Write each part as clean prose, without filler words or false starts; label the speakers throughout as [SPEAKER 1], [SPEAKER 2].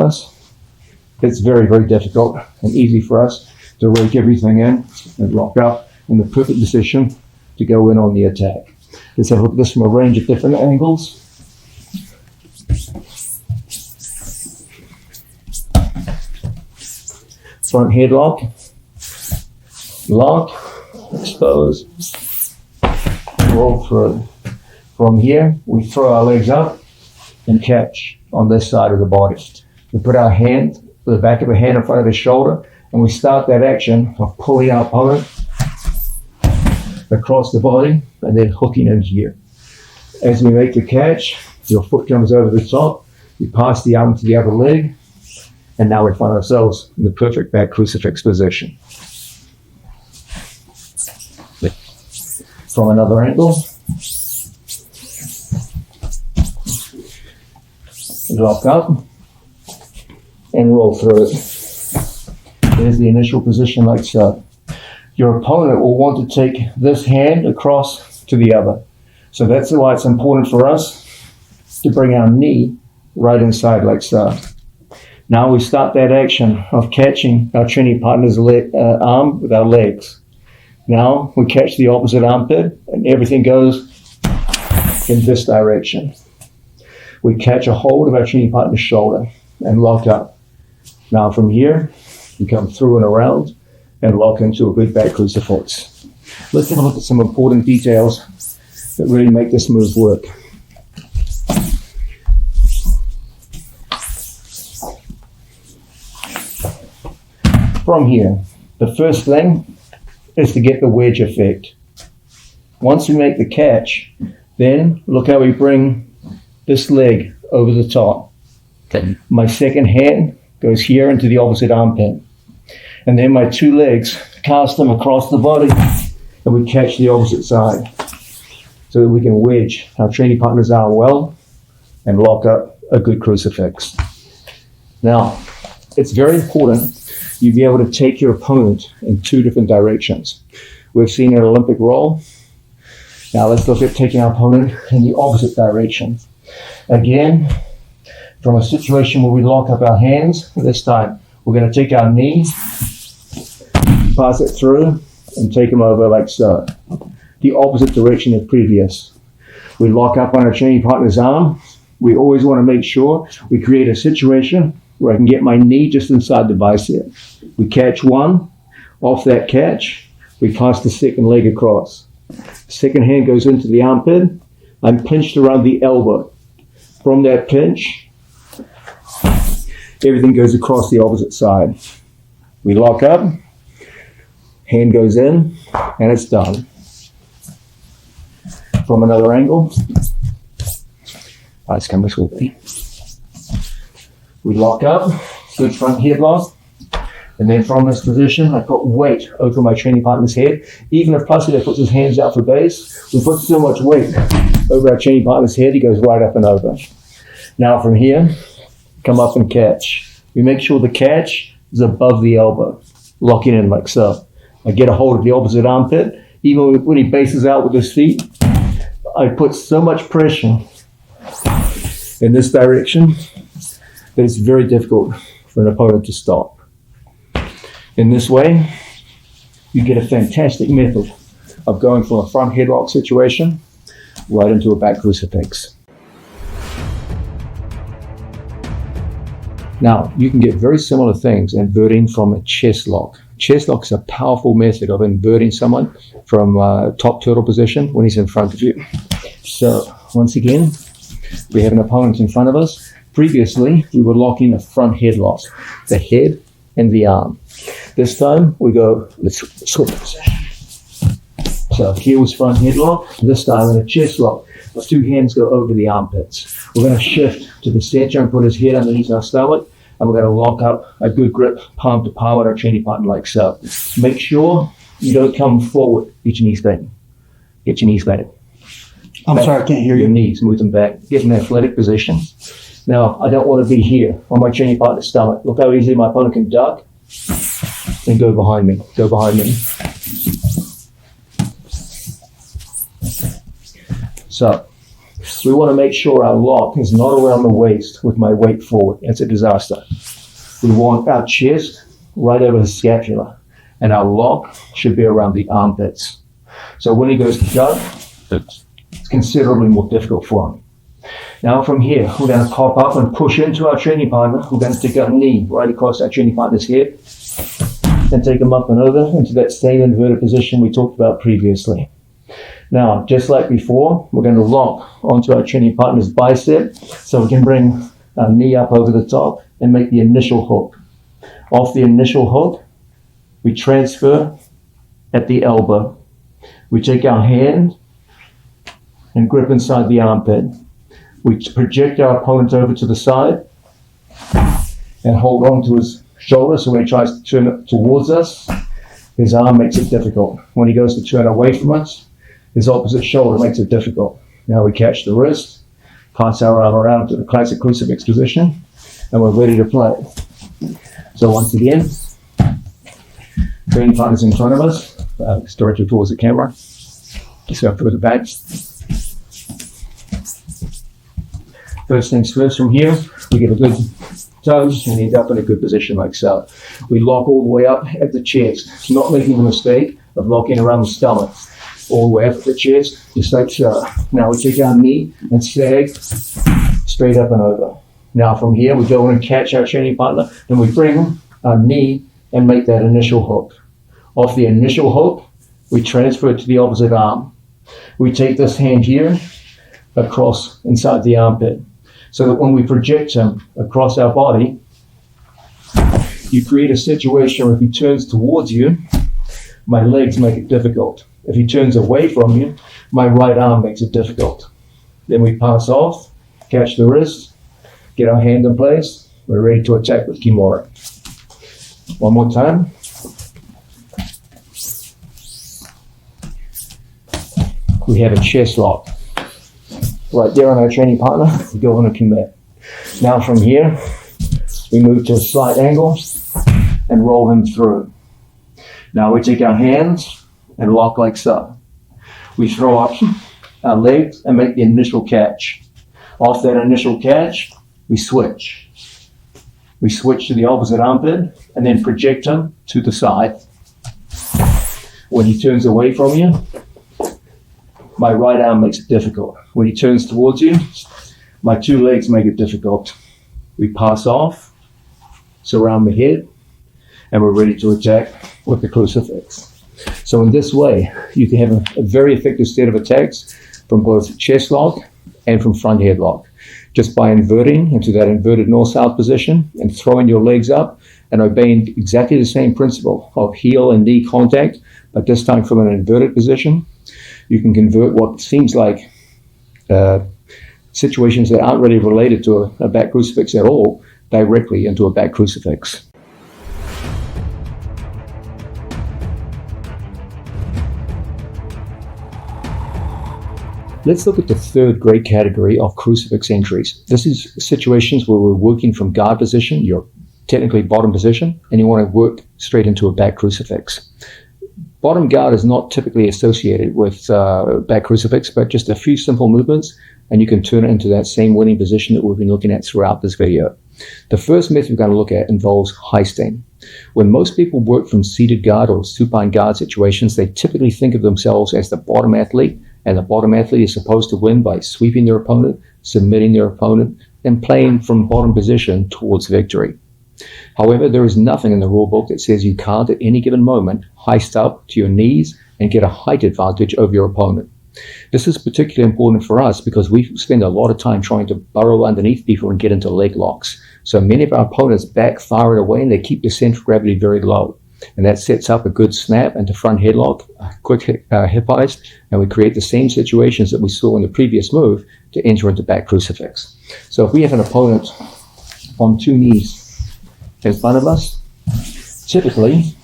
[SPEAKER 1] us, it's very, very difficult and easy for us to rake everything in and lock up in the perfect position to go in on the attack. Let's have a look at this from a range of different angles. Front headlock, lock, expose, roll through. From here, we throw our legs up and catch on this side of the body. We put our hand, the back of the hand in front of the shoulder, and we start that action of pulling our opponent across the body and then hooking in here. As we make the catch, your foot comes over the top, you pass the arm to the other leg, and now we find ourselves in the perfect back crucifix position. From another angle, lock up and roll through it. There's the initial position like so. Your opponent will want to take this hand across to the other. So that's why it's important for us to bring our knee right inside like so. Now we start that action of catching our training partner's arm with our legs. Now we catch the opposite armpit and everything goes in this direction. We catch a hold of our training partner's shoulder and lock up. Now from here, we come through and around and lock into a good back crucifix. Let's have a look at some important details that really make this move work. From here, the first thing is to get the wedge effect. Once we make the catch, then look how we bring this leg over the top. Okay. My second hand goes here into the opposite armpit. And then my two legs cast them across the body and we catch the opposite side so that we can wedge our training partner's arm well and lock up a good crucifix. Now, it's very important you be able to take your opponent in two different directions. We've seen an Olympic roll. Now let's look at taking our opponent in the opposite direction. Again, from a situation where we lock up our hands, this time we're going to take our knee, pass it through, and take them over like so. The opposite direction of previous. We lock up on our training partner's arm. We always want to make sure we create a situation where I can get my knee just inside the bicep. We catch one. Off that catch, we pass the second leg across. Second hand goes into the armpit. I'm pinched around the elbow. From that pinch, everything goes across the opposite side. We lock up, hand goes in, and it's done. From another angle, let's come this way. We lock up, good front headlock, and then from this position, I put weight over my training partner's head. Even if Placido puts his hands out for base, we put so much weight over our training partner's head, he goes right up and over. Now from here, come up and catch. We make sure the catch is above the elbow, locking in like so. I get a hold of the opposite armpit. Even when he bases out with his feet, I put so much pressure in this direction that it's very difficult for an opponent to stop. In this way, you get a fantastic method of going from a front headlock situation right into a back crucifix. Now, you can get very similar things inverting from a chest lock. Chest lock is a powerful method of inverting someone from top turtle position when he's in front of you. So, once again, we have an opponent in front of us. Previously, we were locking a front headlock, the head and the arm. This time, we go, let's switch position. So here was front headlock. This time in a chest lock, the two hands go over the armpits. We're going to shift to the center and put his head underneath our stomach, and we're going to lock up a good grip, palm to palm, with our training partner like so. Make sure you don't come forward. Get your knees back. Get your knees back.
[SPEAKER 2] I'm sorry, I can't hear you.
[SPEAKER 1] Your knees, move them back. Get in an athletic position. Now, I don't want to be here on my training partner's stomach. Look how easily my opponent can duck and go behind me. Go behind me. So, We want to make sure our lock is not around the waist with my weight forward. It's a disaster. We want our chest right over the scapula, and our lock should be around the armpits. So when he goes to jump, it's considerably more difficult for him. Now from here, we're going to pop up and push into our training partner. We're going to take our knee right across our training partner's head and take him up and over into that same inverted position we talked about previously. Now, just like before, we're going to lock onto our training partner's bicep so we can bring our knee up over the top and make the initial hook. Off the initial hook, we transfer at the elbow. We take our hand and grip inside the armpit. We project our opponent over to the side and hold on to his shoulder, so when he tries to turn it towards us, his arm makes it difficult. When he goes to turn away from us, his opposite shoulder makes it difficult. Now we catch the wrist, pass our arm around to the classic crucifix position, and we're ready to play. So once again, training partners in front of us, it's directed towards the camera. So further back. First things first, from here, we get a good toes and end up in a good position like so. We lock all the way up at the chest, not making the mistake of locking around the stomach. All the way up at the chest, just like so. Now we take our knee and sag straight up and over. Now from here, we go in and catch our training partner, and we bring our knee and make that initial hook. Off the initial hook, we transfer it to the opposite arm. We take this hand here across inside the armpit, so that when we project him across our body, you create a situation where if he turns towards you, my legs make it difficult. If he turns away from you, my right arm makes it difficult. Then we pass off, catch the wrist, get our hand in place. We're ready to attack with Kimura. One more time. We have a chest lock. Right there on our training partner, we go on a commit. Now from here, we move to a slight angle and roll him through. Now we take our hands and lock like so. We throw up our legs and make the initial catch. Off that initial catch, we switch. We switch to the opposite armpit and then project him to the side. When he turns away from you, my right arm makes it difficult. When he turns towards you, my two legs make it difficult. We pass off, surround the head, and we're ready to attack with the crucifix. So in this way, you can have a very effective set of attacks from both chest lock and from front headlock, just by inverting into that inverted north-south position and throwing your legs up and obeying exactly the same principle of heel and knee contact, but this time from an inverted position. You can convert what seems like situations that aren't really related to a back crucifix at all directly into a back crucifix. Let's look at the third great category of crucifix entries. This is situations where we're working from guard position, your technically bottom position, and you want to work straight into a back crucifix. Bottom guard is not typically associated with back crucifix, but just a few simple movements, and you can turn it into that same winning position that we've been looking at throughout this video. The first method we're going to look at involves heisting. When most people work from seated guard or supine guard situations, they typically think of themselves as the bottom athlete, and the bottom athlete is supposed to win by sweeping their opponent, submitting their opponent, and playing from bottom position towards victory. However, there is nothing in the rule book that says you can't at any given moment heist up to your knees and get a height advantage over your opponent. This is particularly important for us because we spend a lot of time trying to burrow underneath people and get into leg locks. So many of our opponents back far and away, and they keep the center of gravity very low. And that sets up a good snap into front headlock, a quick hip heist, and we create the same situations that we saw in the previous move to enter into back crucifix. So if we have an opponent on two knees in front of us, typically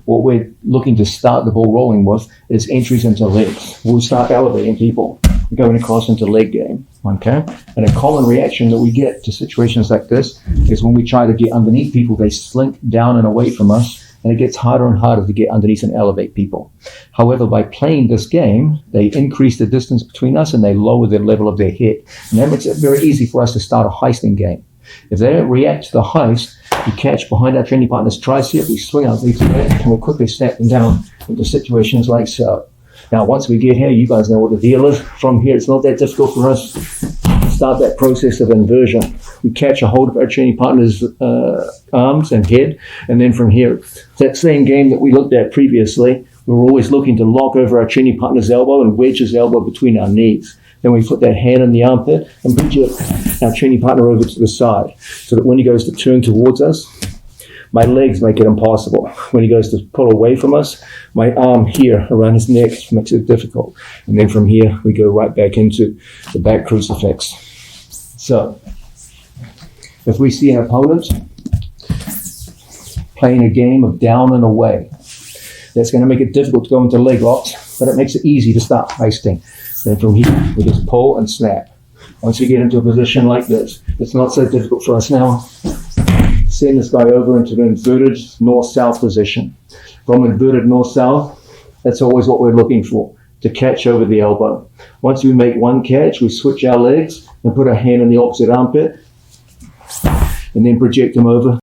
[SPEAKER 1] what we're looking to start the ball rolling with is entries into legs. We'll start elevating people, going across into leg game, okay? And a common reaction that we get to situations like this is when we try to get underneath people, they slink down and away from us, and it gets harder and harder to get underneath and elevate people. However, by playing this game, they increase the distance between us and they lower the level of their hit. And that makes it very easy for us to start a heisting game. If they don't react to the heist, we catch behind our training partner's tricep, we swing our legs back, and we quickly snap them down into situations like so. Now, once we get here, you guys know what the deal is. From here, it's not that difficult for us to start that process of inversion. We catch a hold of our training partner's arms and head, and then from here, that same game that we looked at previously, we're always looking to lock over our training partner's elbow and wedge his elbow between our knees. Then we put that hand in the armpit and project our training partner over to the side, so that when he goes to turn towards us, my legs make it impossible. When he goes to pull away from us, my arm here around his neck makes it difficult. And then from here, we go right back into the back crucifix. So, if we see an opponent playing a game of down and away, that's going to make it difficult to go into leg locks, but it makes it easy to start heisting. Then from here, we just pull and snap. Once we get into a position like this, it's not so difficult for us now. Send this guy over into the inverted north-south position. From inverted north-south, that's always what we're looking for, to catch over the elbow. Once we make one catch, we switch our legs and put our hand in the opposite armpit, and then project them over